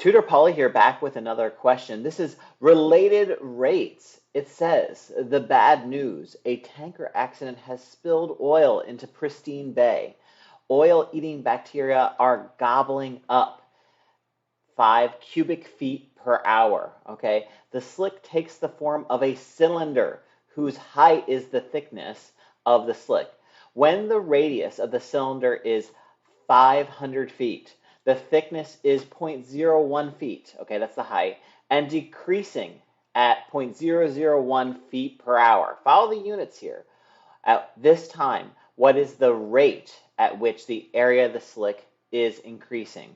Tutor Polly here, back with another question. This is related rates. It says the bad news: a tanker accident has spilled oil into pristine bay. Oil-eating bacteria are gobbling up 5 cubic feet per hour. Okay, the slick takes the form of a cylinder whose height is the thickness of the slick. When the radius of the cylinder is 500 feet, the thickness is zero point zero 0.01 feet. Okay, that's the height, and decreasing at 0.001 feet per hour. Follow the units here. At this time, what is the rate at which the area of the slick is increasing?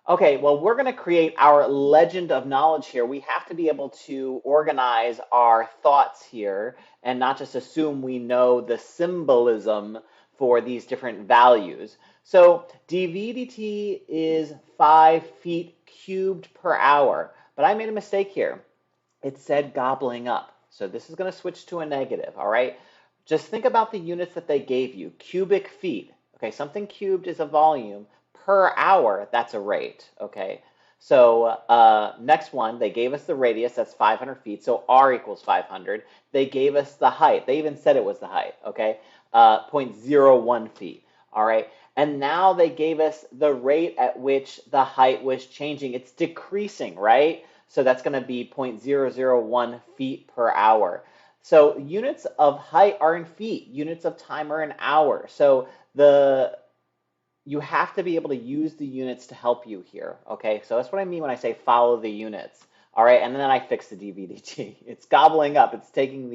Okay, well, we're going to create our legend of knowledge here. We have to be able to organize our thoughts here and not just assume we know the symbolism for these different values. So dV/dt is 5 feet cubed per hour, but I made a mistake here. It said gobbling up. So this is going to switch to a negative, all right? Just think about the units that they gave you. Cubic feet. Okay, something cubed is a volume. Per hour, that's a rate, okay? So next one, they gave us the radius, that's 500 feet, so r equals 500. They gave us the height. They even said it was the height, okay? 0.01 feet, all right? And now they gave us the rate at which the height was changing. It's decreasing, right? So that's going to be 0.001 feet per hour. So units of height are in feet, units of time are in hours. So you have to be able to use the units to help you here, okay? So that's what I mean when I say follow the units, all right? And then I fix the dV/dt. It's gobbling up. It's taking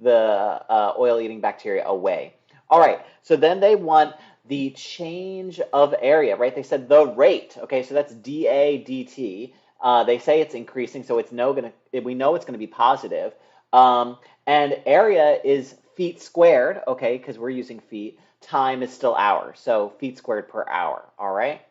the oil-eating bacteria away. All right, so then they want the change of area, right? They said the rate, okay? So that's dA dt. They say it's increasing, so we know it's gonna be positive. And area is feet squared, okay, because we're using feet. Time is still hours, so feet squared per hour, all right?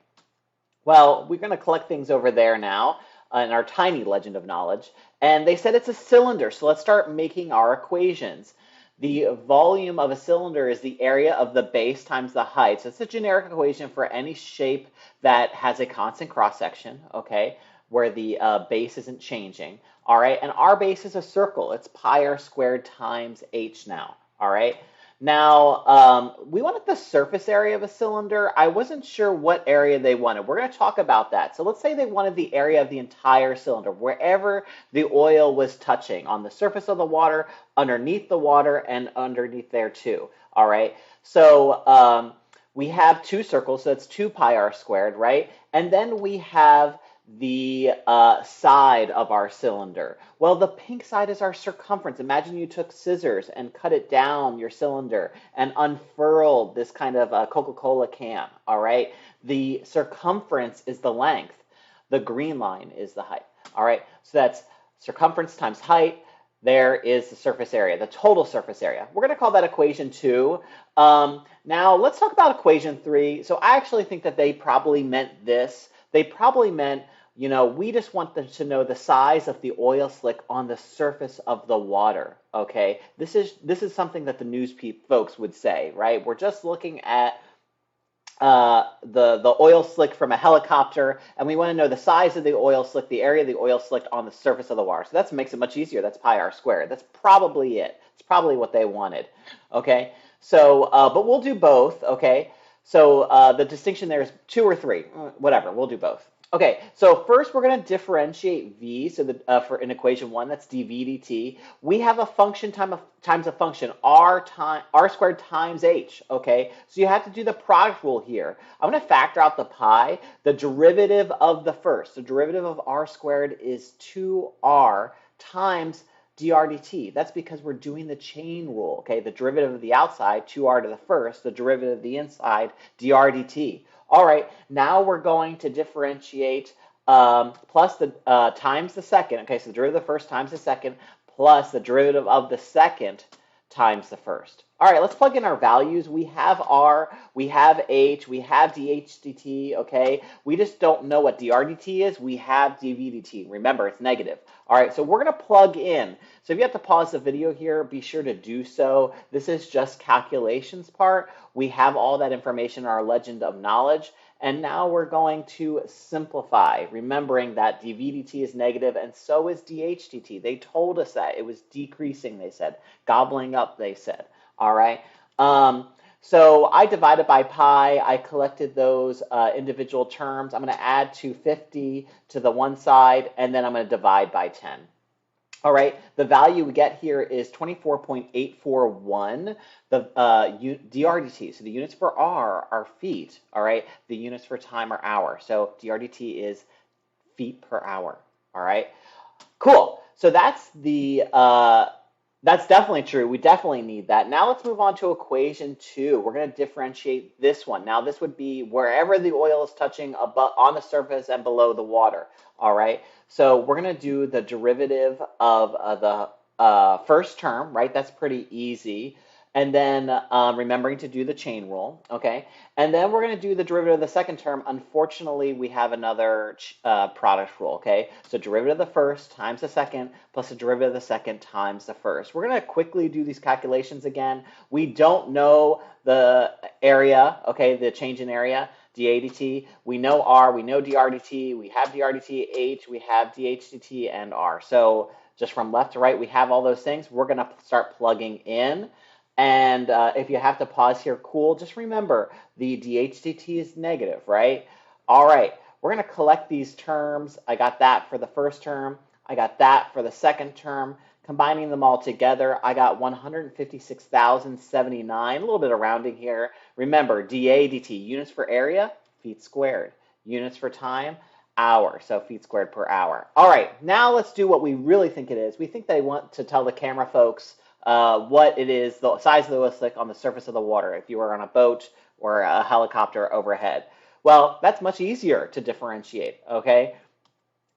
Well, we're going to collect things over there now in our tiny legend of knowledge, and they said it's a cylinder, so let's start making our equations. The volume of a cylinder is the area of the base times the height, so it's a generic equation for any shape that has a constant cross-section, okay, where the base isn't changing, all right? And our base is a circle. It's pi r squared times h now, all right? Now, we wanted the surface area of a cylinder. I wasn't sure what area they wanted. We're going to talk about that. So let's say they wanted the area of the entire cylinder, wherever the oil was touching, on the surface of the water, underneath the water, and underneath there too. All right. So we have two circles, so that's 2 pi r squared, right? And then we have the side of our cylinder. Well, the pink side is our circumference. Imagine you took scissors and cut it down your cylinder and unfurled this kind of Coca-Cola can, all right? The circumference is the length. The green line is the height, all right? So that's circumference times height. There is the surface area, the total surface area. We're going to call that equation 2. Now, let's talk about equation 3. So I actually think that they probably meant this. They probably meant, you know, we just want them to know the size of the oil slick on the surface of the water, okay? This is something that the news folks would say, right? We're just looking at the oil slick from a helicopter, and we want to know the size of the oil slick, the area of the oil slick on the surface of the water. So that makes it much easier. That's pi r squared. That's probably it. It's probably what they wanted, okay? So, but we'll do both, okay? So the distinction there is 2 or 3, whatever, we'll do both. Okay, so first we're going to differentiate v, so for in equation 1, that's dV/dt. We have a function times a function, r squared times h, okay? So you have to do the product rule here. I'm going to factor out the pi. The derivative of the first, the derivative of r squared is 2r times dr dt. That's because we're doing the chain rule, okay? The derivative of the outside, 2r to the first, the derivative of the inside, dr dt. All right, now we're going to differentiate plus the times the second, okay? So the derivative of the first times the second plus the derivative of the second times the first. All right, let's plug in our values. We have r, we have h, we have dh dt, okay? We just don't know what dr dt is. We have dv dt. Remember, it's negative. All right, so we're going to plug in. So if you have to pause the video here, be sure to do so. This is just calculations part. We have all that information in our legend of knowledge, And now we're going to simplify, remembering that dVdt is negative and so is dHdt. They told us that. It was decreasing, they said. Gobbling up, they said. All right. So I divided by pi. I collected those individual terms. I'm going to add 250 to the one side, and then I'm going to divide by 10. All right, the value we get here is 24.841, the DRDT. So the units for R are feet, all right? The units for time are hour. So DRDT is feet per hour, all right? Cool. So that's that's definitely true. We definitely need that. Now let's move on to equation 2. We're going to differentiate this one. Now this would be wherever the oil is touching above, on the surface and below the water. All right. So we're going to do the derivative of the first term, right? That's pretty easy. And then remembering to do the chain rule, okay? And then we're going to do the derivative of the second term. Unfortunately, we have another product rule, okay? So derivative of the first times the second plus the derivative of the second times the first. We're going to quickly do these calculations again. We don't know the area, okay, the change in area, dAdt. We know R, we know dRdt, we have dRdt, H, we have dHdt and R. So just from left to right, we have all those things. We're going to start plugging in. And if you have to pause here, cool. Just remember, the dHdt is negative, right? All right, we're going to collect these terms. I got that for the first term. I got that for the second term. Combining them all together, I got 156,079, a little bit of rounding here. Remember, dAdt, units for area, feet squared. Units for time, hour, so feet squared per hour. All right, now let's do what we really think it is. We think they want to tell the camera folks what it is, the size of the oil slick on the surface of the water, if you were on a boat or a helicopter overhead. Well, that's much easier to differentiate, okay?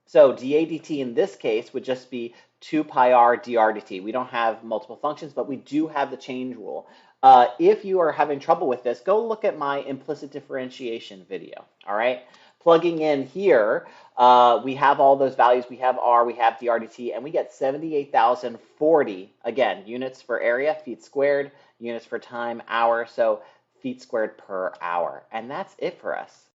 So dAdt in this case would just be 2 pi r dRdt. We don't have multiple functions, but we do have the change rule. If you are having trouble with this, go look at my implicit differentiation video, all right? Plugging in here, we have all those values. We have R, we have dRdt, and we get 78,040, again, units for area, feet squared, units for time, hour, so feet squared per hour. And that's it for us.